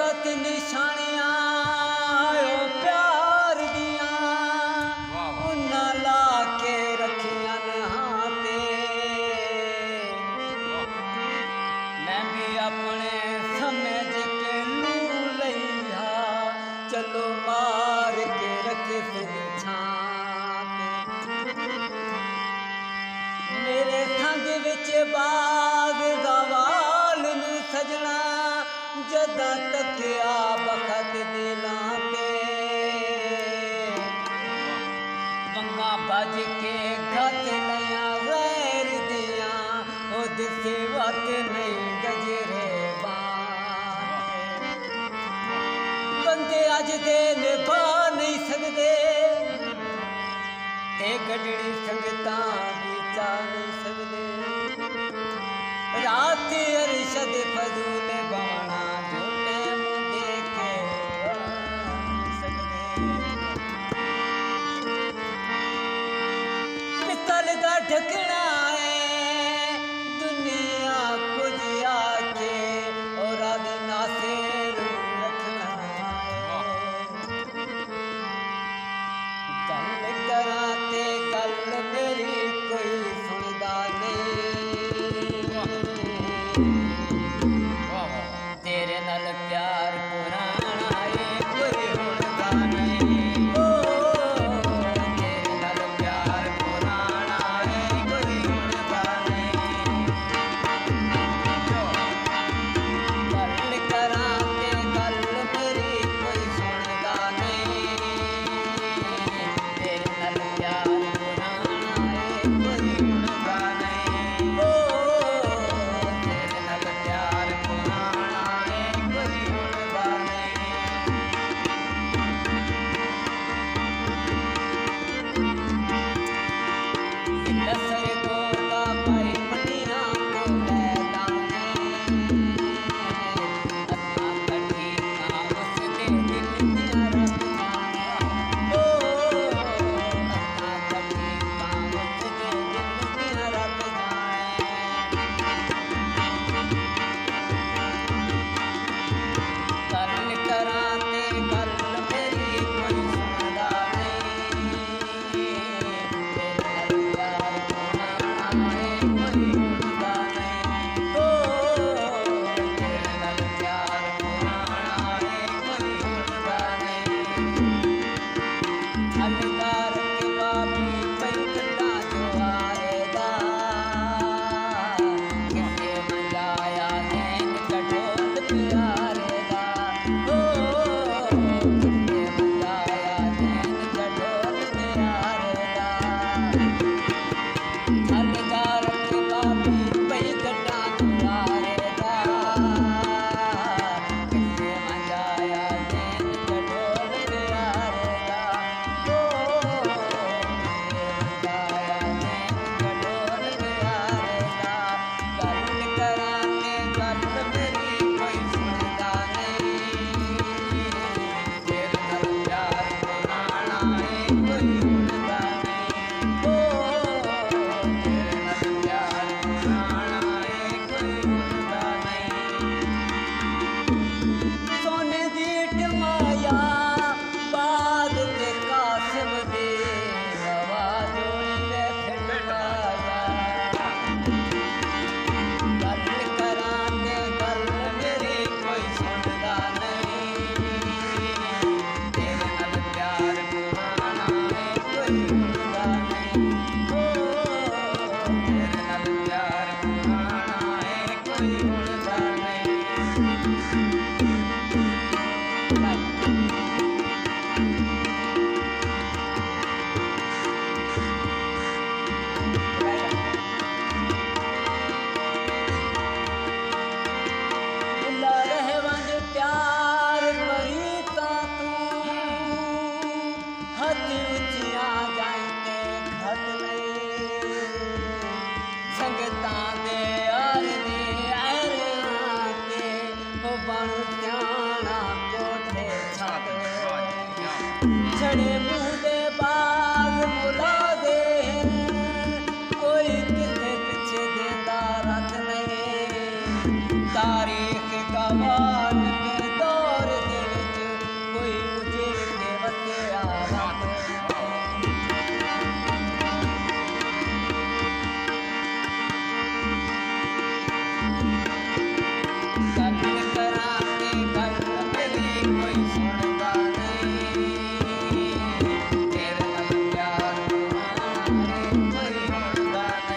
बखत निशानियां प्यार दिया उन्ना ला के रखियां हाथे। मैं भी अपने समझ के लू लिया चलो मार के रख मेरे संग विच बाग गवाल नू सजना जदा तकिया बखत दिलां ते मंगा बज के गत लिया गैर दिया ओद सेवत नहीं गजरे बान बंदे अज दे निभा नहीं सकदे ते गडड़ी संगतां दी चा नहीं सकदे रात अरशद फजूल बाणा झूठे मुंह के सकदे पितल दा ढकना है दुनिया कुछ आके और आदि नासे रखना है गल करा ते गल मेरी कोई सुनदा नहीं तेरे नाल प्यार पुराना है कोई हुणदा नहीं तेरे नाल प्यार पुराना है कोई हुणदा नहीं गल करा ते गल मेरी कोई सुनदा नहीं तेरे नाल प्यार पुराना है कोई हुणदा नहीं तेरे नाल प्यार पुराना है कोई हुणदा नहीं दसर गोदा भाई मनिया को लैदा असा कठी काम उसदे दिल दिया रब जाने असा कठी काम उसदे दिल दिया रब जाने गल करा ते गल मेरी कोई सुनदा नहीं तेरे नाल प्यार पुराना है कोई हुणदा नहीं तेरे नाल प्यार पुराना है कोई हुणदा नहीं अलगार के बाबी पई कटा जुआरे दा किसे मजाया नैन कठोल प्यारे दा किसे मजाया नैन कठोल प्यारे दा अलगार के बाबी पई कटा जुआरे दा किसे मजाया नैन कठोल प्यारे दा मजाया नैन कठोल प्यारे दा गल करा ते गल मेरी कोई सुनदा नहीं तेरे नाल प्यार पुराना है कोई हुणदा नहीं तेरे नाल प्यार पुराना है कोई हुणदा नहीं सोने दी टमाया बाग ते कासिम दी हवा जोड़ी वे फिटाया गल करा ते गल मेरी कोई सुनदा नहीं तेरे नाल प्यार पुराना है कोई हुणदा नहीं तेरे नाल प्यार पुराना है कोई हुणदा नहीं ला रहे वंज प्यार करी ता तू हद उचिया जाते खत नहीं संगतां दे यार दे आते ओ बन त्याना कोठे छत छड़े मुंह दे बाग बुला दे कोई किसे पिछे देंदा रत नहीं तारीख गवाह